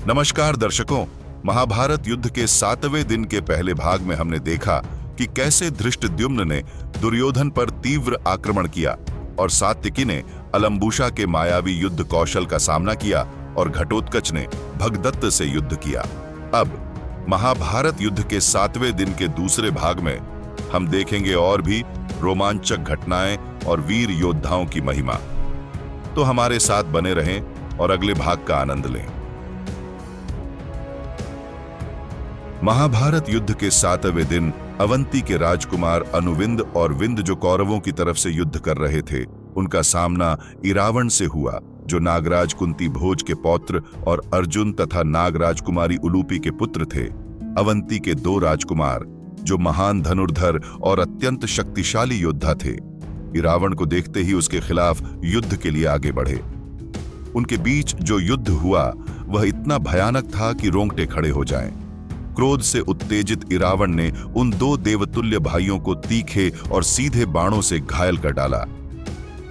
नमस्कार दर्शकों। महाभारत युद्ध के 7वें दिन के पहले भाग में हमने देखा कि कैसे धृष्टद्युम्न ने दुर्योधन पर तीव्र आक्रमण किया और सात्यकी ने अलंबुसा के मायावी युद्ध कौशल का सामना किया और घटोत्कच ने भगदत्त से युद्ध किया। अब महाभारत युद्ध के 7वें दिन के दूसरे भाग में हम देखेंगे और भी रोमांचक घटनाएं और वीर योद्धाओं की महिमा। तो हमारे साथ बने रहें और अगले भाग का आनंद लें। महाभारत युद्ध के 7वें दिन अवंती के राजकुमार अनुविंद और विंद जो कौरवों की तरफ से युद्ध कर रहे थे, उनका सामना इरावण से हुआ, जो नागराज कुंती भोज के पौत्र और अर्जुन तथा नागराज कुमारी उलूपी के पुत्र थे। अवंती के 2 राजकुमार जो महान धनुर्धर और अत्यंत शक्तिशाली योद्धा थे, इरावण को देखते ही उसके खिलाफ युद्ध के लिए आगे बढ़े। उनके बीच जो युद्ध हुआ वह इतना भयानक था कि रोंगटे खड़े हो जाएं। क्रोध से उत्तेजित इरावण ने उन 2 देवतुल्य भाइयों को तीखे और सीधे बाणों से घायल कर डाला,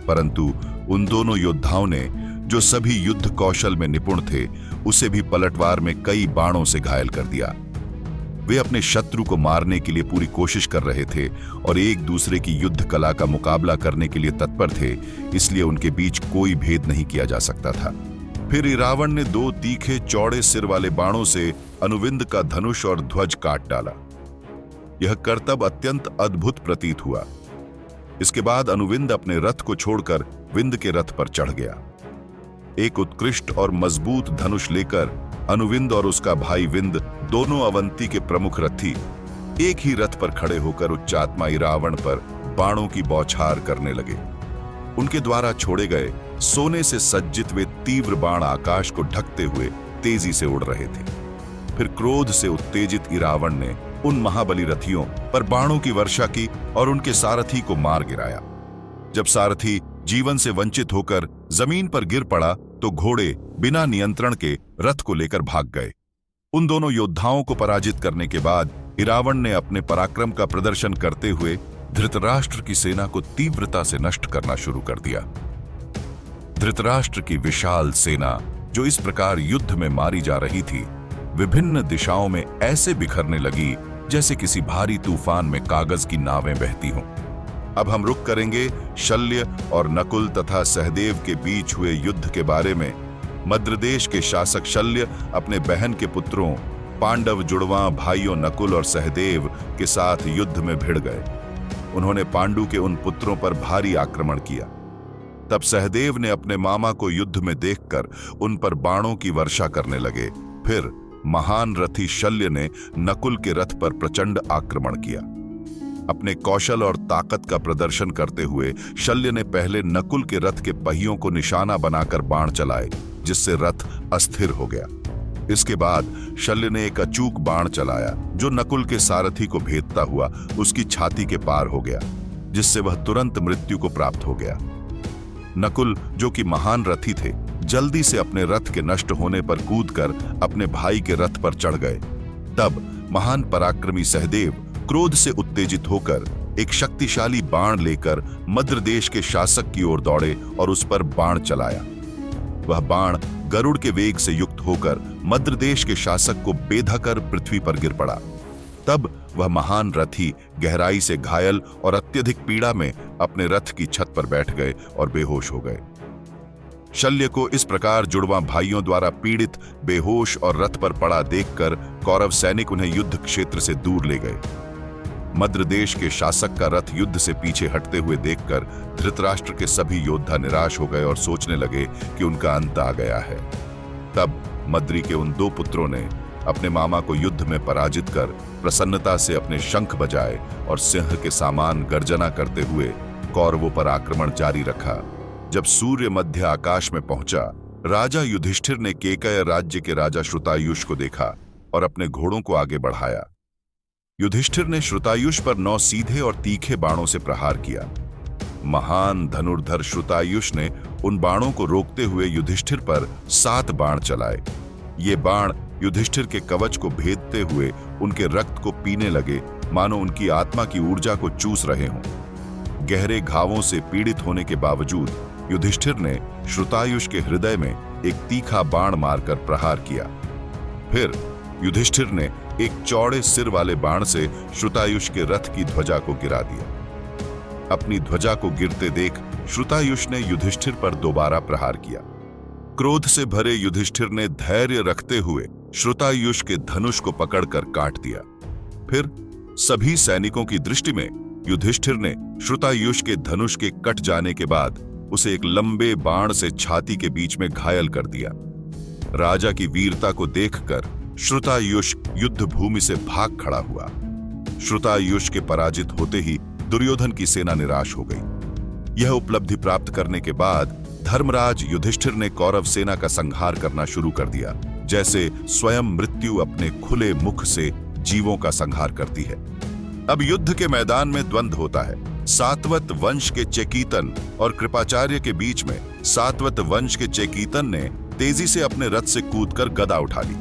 परंतु उन दोनों योद्धाओं ने, जो सभी युद्ध कौशल में निपुण थे, उसे भी पलटवार में कई बाणों से घायल कर दिया। वे अपने शत्रु को मारने के लिए पूरी कोशिश कर रहे थे और एक दूसरे की युद्ध कला का मुकाबला करने के लिए तत्पर थे, इसलिए उनके बीच कोई भेद नहीं किया जा सकता था। फिर इरावण ने 2 तीखे चौड़े सिर वाले बाणों से अनुविंद का धनुष और ध्वज काट डाला। यह करतब अत्यंत अद्भुत प्रतीत हुआ। इसके बाद अनुविंद अपने रथ को छोड़कर विंद के रथ पर चढ़ गया। एक उत्कृष्ट और मजबूत धनुष लेकर अनुविंद और उसका भाई विंद, दोनों अवंती के प्रमुख रथी, एक ही रथ पर खड़े होकर उच्चात्मा इरावण पर बाणों की बौछार करने लगे। उनके द्वारा छोड़े गए सोने से सज्जित वे तीव्र बाण आकाश को ढकते हुए तेजी से उड़ रहे थे। फिर क्रोध से उत्तेजित इरावण ने उन महाबली रथियों पर बाणों की वर्षा की और उनके सारथी को मार गिराया। जब सारथी जीवन से वंचित होकर जमीन पर गिर पड़ा तो घोड़े बिना नियंत्रण के रथ को लेकर भाग गए। उन दोनों योद्धाओं को पराजित करने के बाद इरावण ने अपने पराक्रम का प्रदर्शन करते हुए धृतराष्ट्र की सेना को तीव्रता से नष्ट करना शुरू कर दिया। धृतराष्ट्र की विशाल सेना, जो इस प्रकार युद्ध में मारी जा रही थी, विभिन्न दिशाओं में ऐसे बिखरने लगी जैसे किसी भारी तूफान में कागज की नावें बहती हों। अब हम रुक करेंगे शल्य और नकुल तथा सहदेव के बीच हुए युद्ध के बारे में। मद्रदेश के शासक शल्य अपने बहन के पुत्रों पांडव जुड़वां भाइयों नकुल और सहदेव के साथ युद्ध में भिड़ गए। उन्होंने पांडु के उन पुत्रों पर भारी आक्रमण किया। तब सहदेव ने अपने मामा को युद्ध में देखकर उन पर बाणों की वर्षा करने लगे। फिर महान रथी शल्य ने नकुल के रथ पर प्रचंड आक्रमण किया। अपने कौशल और ताकत का प्रदर्शन करते हुए शल्य ने पहले नकुल के रथ के पहियों को निशाना बनाकर बाण चलाए, जिससे रथ अस्थिर हो गया। इसके बाद शल्य ने एक अचूक बाण चलाया जो नकुल के सारथी को भेदता हुआ उसकी छाती के पार हो गया, जिससे वह तुरंत मृत्यु को प्राप्त हो गया। नकुल, जो कि महान रथी थे, जल्दी से अपने रथ के नष्ट होने पर कूदकर अपने भाई के रथ पर चढ़ गए। तब महान पराक्रमी सहदेव क्रोध से उत्तेजित होकर एक शक्तिशाली बाण लेकर मद्रदेश के शासक की ओर दौड़े और उस पर बाण चलाया। वह बाण गरुड़ के वेग से युक्त होकर मद्रदेश के शासक को बेधकर पृथ्वी पर गिर पड़ा। तब वह महान रथी गहराई से घायल और अत्यधिक पीड़ा में अपने रथ की छत पर बैठ गए और बेहोश हो गए। शल्य को इस प्रकार जुड़वां भाइयों द्वारा पीड़ित, बेहोश और रथ पर पड़ा देखकर कौरव सैनिक उन्हें युद्ध क्षेत्र से दूर ले गए। मद्रदेश के शासक का रथ युद्ध से पीछे हटते हुए देखकर धृतराष्ट्र के सभी योद्धा निराश हो गए और सोचने लगे कि उनका अंत आ गया है। तब मद्री के उन 2 पुत्रों ने अपने मामा को युद्ध में पराजित कर प्रसन्नता से अपने शंख बजाए और सिंह के समान गर्जना करते हुए कौरवों पर आक्रमण जारी रखा। जब सूर्य मध्य आकाश में पहुंचा, राजा युधिष्ठिर ने केकय राज्य के राजा श्रुतायुष को देखा और अपने घोड़ों को आगे बढ़ाया। युधिष्ठिर ने श्रुतायुष पर 9 सीधे और तीखे बाणों से प्रहार किया। महान धनुर्धर श्रुतायुष ने उन बाणों को रोकते हुए युधिष्ठिर पर 7 बाण चलाए। ये बाण युधिष्ठिर के कवच को भेदते हुए उनके रक्त को पीने लगे, मानो उनकी आत्मा की ऊर्जा को चूस रहे हों। गहरे घावों से पीड़ित होने के बावजूद युधिष्ठिर ने श्रुतायुष के हृदय में एक तीखा बाण मारकर प्रहार किया। फिर युधिष्ठिर ने एक चौड़े सिर वाले बाण से श्रुतायुष के रथ की ध्वजा को गिरा दिया। अपनी ध्वजा को गिरते देख श्रुतायुष ने युधिष्ठिर पर दोबारा प्रहार किया। क्रोध से भरे युधिष्ठिर ने धैर्य रखते हुए श्रुतायुष के धनुष को पकड़कर काट दिया। फिर सभी सैनिकों की दृष्टि में युधिष्ठिर ने श्रुतायुष के धनुष के कट जाने के बाद उसे एक लंबे बाण से छाती के बीच में घायल कर दिया। राजा की वीरता को देखकर श्रुतायुष युद्ध भूमि से भाग खड़ा हुआ। श्रुतायुष के पराजित होते ही दुर्योधन की सेना निराश हो गई। यह उपलब्धि प्राप्त करने के बाद धर्मराज युधिष्ठिर ने कौरव सेना का संहार करना शुरू कर दिया, जैसे स्वयं मृत्यु अपने खुले मुख से जीवों का संहार करती है। अब युद्ध के मैदान में द्वंद्व होता है। सातवत वंश के चेकीतन और कृपाचार्य के बीच में सातवत वंश के चेकीतन ने तेजी से अपने रथ से कूदकर गदा उठा ली।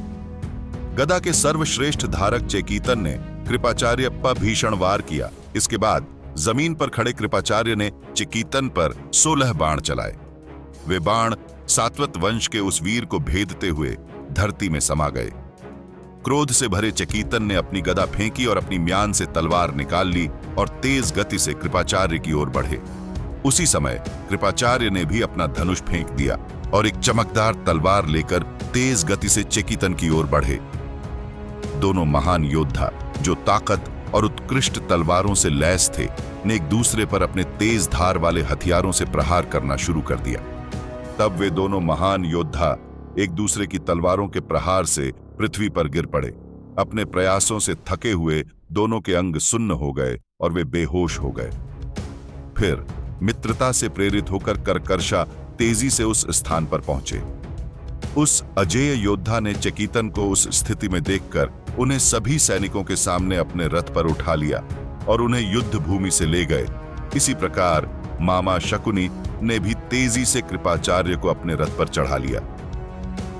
गदा के सर्वश्रेष्ठ धारक चेकीतन ने कृपाचार्य पर भीषण वार किया। इसके बाद जमीन पर खड़े कृपाचार्य ने चेकीतन पर 16 बाण चलाए। वे बाण सातवत वंश के उस वीर को भेदते हुए धरती में समा गए। क्रोध से भरे चेकीतन ने अपनी गदा फेंकी और अपनी म्यान से तलवार निकाल ली और तेज गति से कृपाचार्य की ओर बढ़े। उसी समय कृपाचार्य ने भी अपना धनुष फेंक दिया और एक चमकदार तलवार लेकर तेज गति से चेकीतन की ओर बढ़े। दोनों महान योद्धा जो ताकत और उत्कृष्ट तलवारों से लैस थे, ने एक दूसरे पर अपने तेज धार वाले हथियारों से प्रहार करना शुरू कर दिया। तब वे दोनों महान योद्धा एक दूसरे की तलवारों के प्रहार से पृथ्वी पर गिर पड़े। अपने प्रयासों से थके हुए दोनों के अंग सुन्न हो गए और वे बेहोश हो गए। फिर मित्रता से प्रेरित होकर करकर्षा तेजी से उस स्थान पर पहुंचे। उस अजेय योद्धा ने चेकीतन को उस स्थिति में देखकर उन्हें सभी सैनिकों के सामने अपने रथ पर उठा लिया और उन्हें युद्ध भूमि से ले गए। इसी प्रकार मामा शकुनी ने भी तेजी से कृपाचार्य को अपने रथ पर चढ़ा लिया।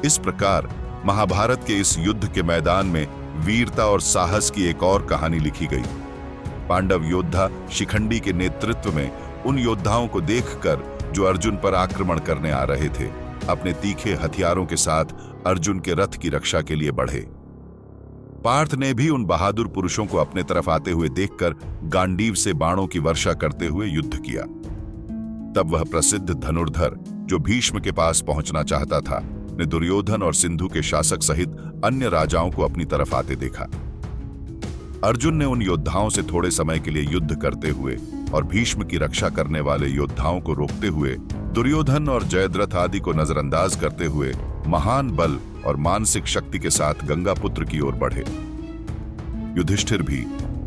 इस प्रकार महाभारत के इस युद्ध के मैदान में वीरता और साहस की एक और कहानी लिखी गई। पांडव योद्धा शिखंडी के नेतृत्व में उन योद्धाओं को देखकर जो अर्जुन पर आक्रमण करने आ रहे थे, अपने तीखे हथियारों के साथ अर्जुन के रथ की रक्षा के लिए बढ़े। पार्थ ने भी उन बहादुर पुरुषों को अपने तरफ आते हुए देखकर गांडीव से बाणों की वर्षा करते हुए युद्ध किया। तब वह प्रसिद्ध धनुर्धर जो भीष्म के पास पहुंचना चाहता था, ने दुर्योधन और सिंधु के शासक सहित अन्य राजाओं को अपनी तरफ आते देखा। अर्जुन ने उन योद्धाओं से थोड़े समय के लिए युद्ध करते हुए और भीष्म की रक्षा करने वाले योद्धाओं को रोकते हुए, दुर्योधन और जयद्रथ आदि को नजरअंदाज करते हुए महान बल और मानसिक शक्ति के साथ गंगापुत्र की ओर बढ़े। युधिष्ठिर भी,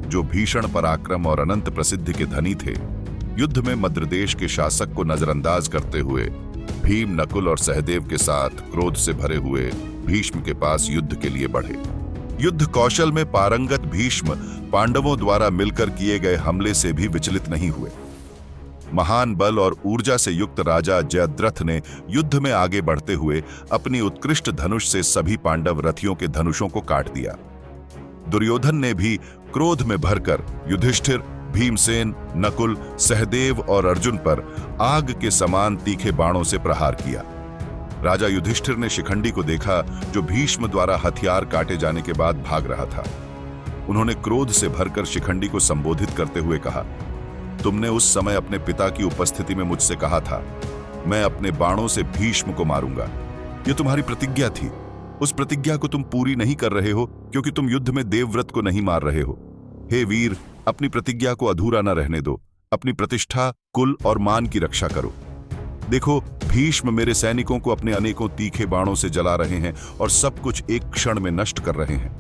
जो भीषण पराक्रम और अनंत प्रसिद्धि के धनी थे, युद्ध में मद्रदेश के शासक को नजरअंदाज करते हुए भीम, नकुल और सहदेव के साथ क्रोध से भरे हुए भीष्म के पास युद्ध के लिए बढ़े। युद्ध कौशल में पारंगत भीष्म पांडवों द्वारा मिलकर किए गए हमले से भी विचलित नहीं हुए। महान बल और ऊर्जा से युक्त राजा जयद्रथ ने युद्ध में आगे बढ़ते हुए अपनी उत्कृष्ट धनुष से सभी पांडव रथियों के धनुषों को काट दिया। दुर्योधन ने भी क्रोध में भरकर युधिष्ठिर, भीमसेन, नकुल, सहदेव और अर्जुन पर आग के समान तीखे बाणों से प्रहार किया। राजा युधिष्ठिर ने शिखंडी को देखा, जो भीष्म द्वारा हथियार काटे जाने के बाद भाग रहा था। उन्होंने क्रोध से भरकर शिखंडी को संबोधित करते हुए कहा, तुमने उस समय अपने पिता की उपस्थिति में मुझसे कहा था, मैं अपने बाणों से भीष्म को मारूंगा। यह तुम्हारी प्रतिज्ञा थी। उस प्रतिज्ञा को तुम पूरी नहीं कर रहे हो क्योंकि तुम युद्ध में देवव्रत को नहीं मार रहे हो। हे वीर, अपनी प्रतिज्ञा को अधूरा न रहने दो। अपनी प्रतिष्ठा, कुल और मान की रक्षा करो। देखो, भीष्म मेरे सैनिकों को अपने अनेकों तीखे बाणों से जला रहे हैं और सब कुछ एक क्षण में नष्ट कर रहे हैं।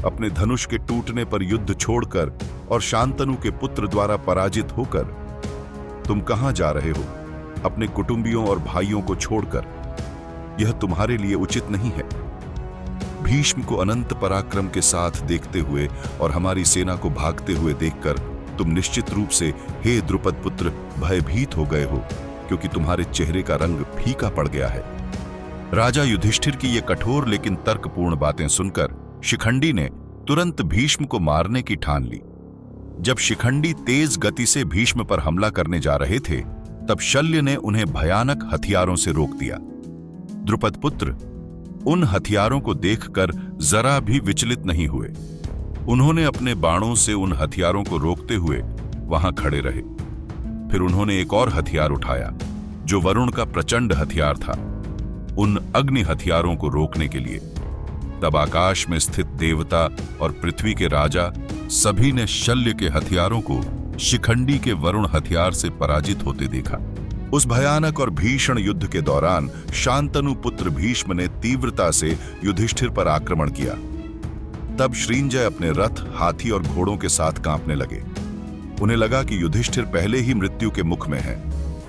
अपने धनुष के टूटने पर युद्ध छोड़कर और शांतनु के पुत्र द्वारा पराजित होकर तुम कहां जा रहे हो? अपने कुटुंबियों और भाइयों को छोड़कर। यह तुम्हारे लिए उचित नहीं है। भीष्म को अनंत पराक्रम के साथ देखते हुए और हमारी सेना को भागते हुए देखकर तुम निश्चित रूप से, हे द्रुपद पुत्र, भयभीत हो गए हो, क्योंकि तुम्हारे चेहरे का रंग फीका पड़ गया है। राजा युधिष्ठिर की ये कठोर लेकिन तर्कपूर्ण बातें सुनकर शिखंडी ने तुरंत भीष्म को मारने की ठान ली। जब शिखंडी तेज गति से भीष्म पर हमला करने जा रहे थे, तब शल्य ने उन्हें भयानक हथियारों से रोक दिया। द्रुपद पुत्र, उन हथियारों को देखकर जरा भी विचलित नहीं हुए। उन्होंने अपने बाणों से उन हथियारों को रोकते हुए वहां खड़े रहे। फिर उन्होंने एक और हथियार उठाया, जो वरुण का प्रचंड हथियार था, उन अग्नि हथियारों को रोकने के लिए। तब आकाश में स्थित देवता और पृथ्वी के राजा सभी ने शल्य के हथियारों को शिखंडी के वरुण हथियार से पराजित होते देखा। उस भयानक और भीषण युद्ध के दौरान शांतनु पुत्र भीष्म ने तीव्रता से युधिष्ठिर पर आक्रमण किया। तब श्रींजय अपने रथ, हाथी और घोड़ों के साथ कांपने लगे। उन्हें लगा कि युधिष्ठिर पहले ही मृत्यु के मुख में है।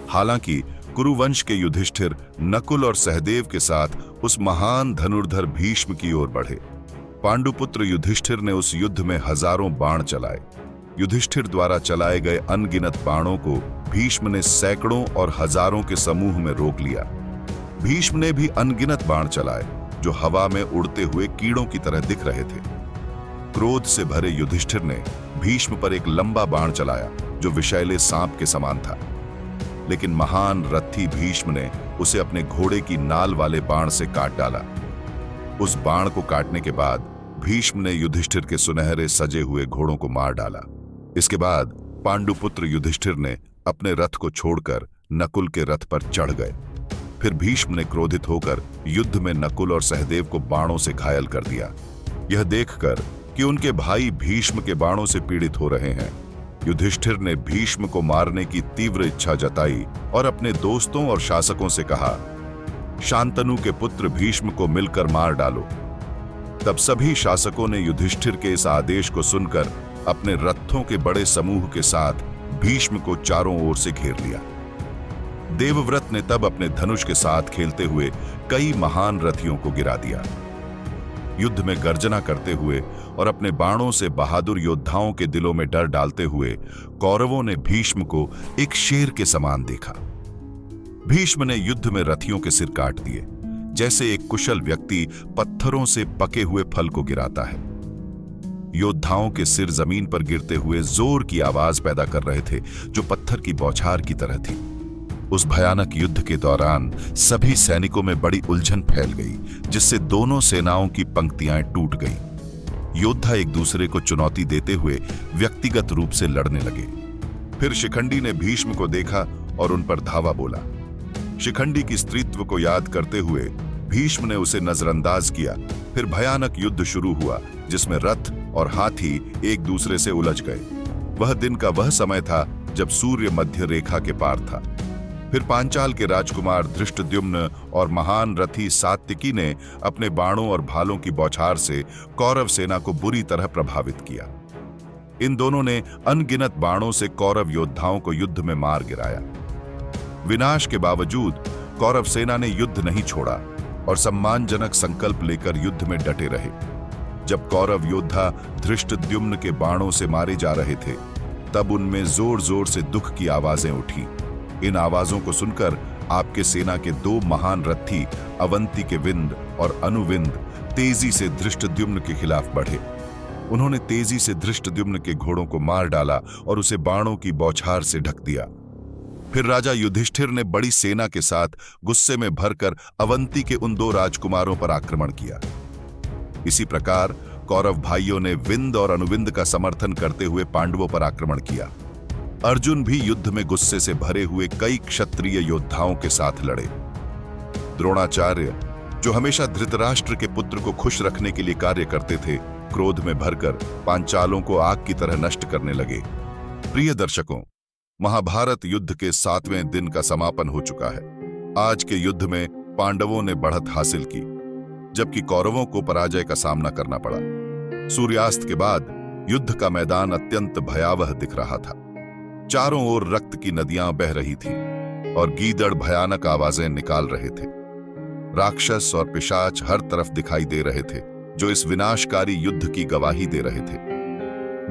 हालांकि कुरुवंश के युधिष्ठिर नकुल और सहदेव के साथ उस महान धनुर्धर भीष्म की ओर बढ़े। पांडुपुत्र युधिष्ठिर ने उस युद्ध में हजारों बाण चलाए। युधिष्ठिर द्वारा चलाए गए अनगिनत बाणों को भीष्म ने सैकड़ों और हजारों के समूह में रोक लिया। भीष्म ने भी अनगिनत बाण चलाए, जो हवा में उड़ते हुए कीड़ों की तरह दिख रहे थे। क्रोध से भरे युधिष्ठिर ने भीष्म पर एक लंबा बाण चलाया, जो विषैले सांप के समान था। लेकिन महान रथी भीष्म ने उसे अपने घोड़े की नाल वाले बाण से काट डाला। उस बाण को काटने के बाद भीष्म ने युधिष्ठिर के सुनहरे सजे हुए घोड़ों को मार डाला। इसके बाद पांडुपुत्र युधिष्ठिर ने अपने रथ को छोड़कर नकुल के रथ पर चढ़ गए। फिर भीष्म ने क्रोधित होकर युद्ध में नकुल और सहदेव को बाणों से घायल कर दिया। यह देखकर कि उनके भाई भीष्म के बाणों से पीड़ित हो रहे हैं, युधिष्ठिर ने भीष्म को मारने की तीव्र इच्छा जताई और अपने दोस्तों और शासकों से कहा, शांतनु के पुत्र भीष्म को मिलकर मार डालो। तब सभी शासकों ने युधिष्ठिर के इस आदेश को सुनकर अपने रथों के बड़े समूह के साथ भीष्म को चारों ओर से घेर लिया। देवव्रत ने तब अपने धनुष के साथ खेलते हुए कई महान रथियों को गिरा दिया। युद्ध में गर्जना करते हुए और अपने बाणों से बहादुर योद्धाओं के दिलों में डर डालते हुए कौरवों ने भीष्म को एक शेर के समान देखा। भीष्म ने युद्ध में रथियों के सिर काट दिए, जैसे एक कुशल व्यक्ति पत्थरों से पके हुए फल को गिराता है। योद्धाओं के सिर जमीन पर गिरते हुए जोर की आवाज पैदा कर रहे थे, जो पत्थर की बौछार की तरह थी। उस भयानक युद्ध के दौरान सभी सैनिकों में बड़ी उलझन फैल गई, जिससे दोनों सेनाओं की पंक्तियां टूट गईं। योद्धा एक दूसरे को चुनौती देते हुए व्यक्तिगत रूप से लड़ने लगे। फिर शिखंडी ने भीष्म को देखा और उन पर धावा बोला। शिखंडी की स्त्रीत्व को याद करते हुए भीष्म ने उसे नजरअंदाज किया। फिर भयानक युद्ध शुरू हुआ, जिसमें रथ और हाथी एक दूसरे से उलझ गए। वह दिन का वह समय था जब सूर्य मध्य रेखा के पार था। फिर पांचाल के राजकुमार धृष्टद्युम्न और महान रथी सात्विकी ने अपने बाणों और भालों की बौछार से कौरव सेना को बुरी तरह प्रभावित किया। इन दोनों ने अनगिनत बाणों से कौरव योद्धाओं को युद्ध में मार गिराया। विनाश के बावजूद कौरव सेना ने युद्ध नहीं छोड़ा और सम्मानजनक संकल्प लेकर युद्ध में डटे रहे। जब कौरव योद्धा धृष्टद्युम्न के बाणों से मारे जा रहे थे, तब उनमें जोर जोर से दुख की आवाजें उठी। इन आवाजों को सुनकर आपके सेना के दो महान रथी अवंती के विंद और अनुविंद तेजी से धृष्टद्युम्न के खिलाफ बढ़े। उन्होंने तेजी से धृष्टद्युम्न के घोड़ों को मार डाला और उसे बाणों की बौछार से ढक दिया। फिर राजा युधिष्ठिर ने बड़ी सेना के साथ गुस्से में भरकर अवंती के उन दो राजकुमारों पर आक्रमण किया। इसी प्रकार कौरव भाइयों ने विंद और अनुविंद का समर्थन करते हुए पांडवों पर आक्रमण किया। अर्जुन भी युद्ध में गुस्से से भरे हुए कई क्षत्रिय योद्धाओं के साथ लड़े। द्रोणाचार्य, जो हमेशा धृतराष्ट्र के पुत्र को खुश रखने के लिए कार्य करते थे, क्रोध में भरकर पांचालों को आग की तरह नष्ट करने लगे। प्रिय दर्शकों, महाभारत युद्ध के 7वें दिन का समापन हो चुका है। आज के युद्ध में पांडवों ने बढ़त हासिल की, जबकि कौरवों को पराजय का सामना करना पड़ा। सूर्यास्त के बाद युद्ध का मैदान अत्यंत भयावह दिख रहा था। चारों ओर रक्त की नदियां बह रही थीं और गीदड़ भयानक आवाजें निकाल रहे थे। राक्षस और पिशाच हर तरफ दिखाई दे रहे थे, जो इस विनाशकारी युद्ध की गवाही दे रहे थे।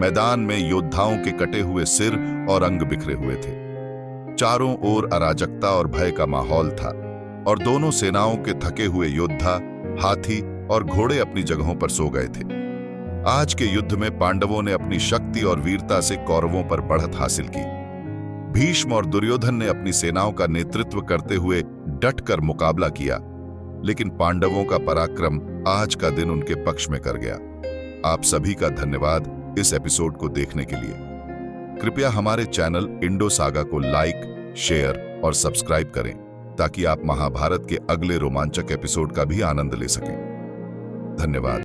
मैदान में योद्धाओं के कटे हुए सिर और अंग बिखरे हुए थे। चारों ओर अराजकता और भय का माहौल था और दोनों सेनाओं के थके हुए योद्धा, हाथी और घोड़े अपनी जगहों पर सो गए थे। आज के युद्ध में पांडवों ने अपनी शक्ति और वीरता से कौरवों पर बढ़त हासिल की। भीष्म और दुर्योधन ने अपनी सेनाओं का नेतृत्व करते हुए डटकर मुकाबला किया, लेकिन पांडवों का पराक्रम आज का दिन उनके पक्ष में कर गया। आप सभी का धन्यवाद इस एपिसोड को देखने के लिए। कृपया हमारे चैनल इंडो सागा को लाइक, शेयर और सब्सक्राइब करें ताकि आप महाभारत के अगले रोमांचक एपिसोड का भी आनंद ले सकें। धन्यवाद।